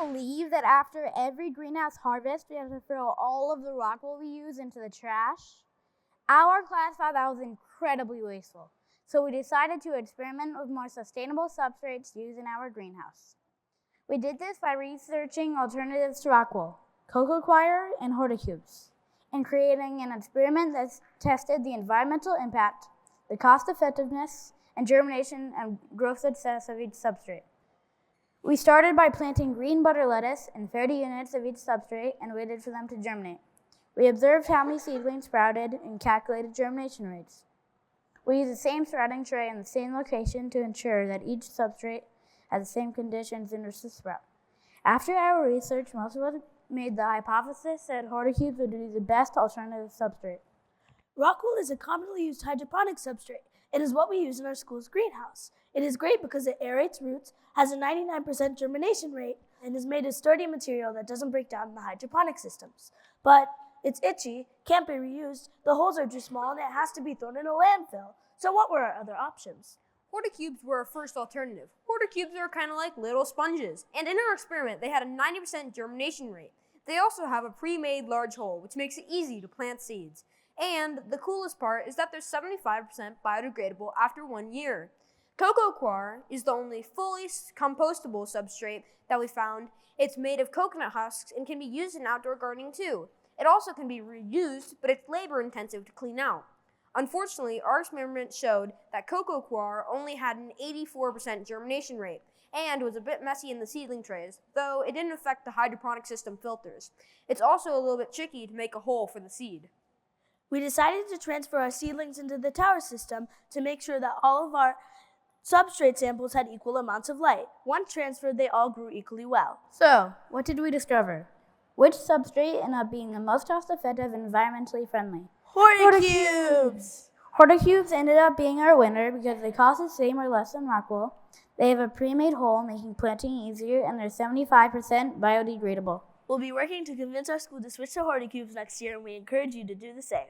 believe that after every greenhouse harvest, we have to throw all of the rock wool we use into the trash? Our class thought that was incredibly wasteful, so we decided to experiment with more sustainable substrates used in our greenhouse. We did this by researching alternatives to rock wool, cocoa coir, and horticubes, and creating an experiment that tested the environmental impact, the cost effectiveness, and germination and growth success of each substrate. We started by planting green butter lettuce in 30 units of each substrate and waited for them to germinate. We observed how many seedlings sprouted and calculated germination rates. We used the same sprouting tray in the same location to ensure that each substrate had the same conditions in which to sprout. After our research, most of us made the hypothesis that horticubes would be the best alternative substrate. Rock wool is a commonly used hydroponic substrate. It is what we use in our school's greenhouse. It is great because it aerates roots, has a 99% germination rate, and is made of sturdy material that doesn't break down in the hydroponic systems. But it's itchy, can't be reused, the holes are too small, and it has to be thrown in a landfill. So what were our other options? Horticubes were our first alternative. Horticubes are kind of like little sponges, and in our experiment, they had a 90% germination rate. They also have a pre-made large hole, which makes it easy to plant seeds. And the coolest part is that they're 75% biodegradable after 1 year. Cocoa coir is the only fully compostable substrate that we found. It's made of coconut husks and can be used in outdoor gardening too. It also can be reused, but it's labor intensive to clean out. Unfortunately, our experiment showed that cocoa coir only had an 84% germination rate and was a bit messy in the seedling trays, though it didn't affect the hydroponic system filters. It's also a little bit tricky to make a hole for the seed. We decided to transfer our seedlings into the tower system to make sure that all of our substrate samples had equal amounts of light. Once transferred, they all grew equally well. So, what did we discover? Which substrate ended up being the most cost-effective and environmentally friendly? Horticubes! Horticubes ended up being our winner because they cost the same or less than rock wool. They have a pre-made hole, making planting easier, and they're 75% biodegradable. We'll be working to convince our school to switch to horticubes next year, and we encourage you to do the same.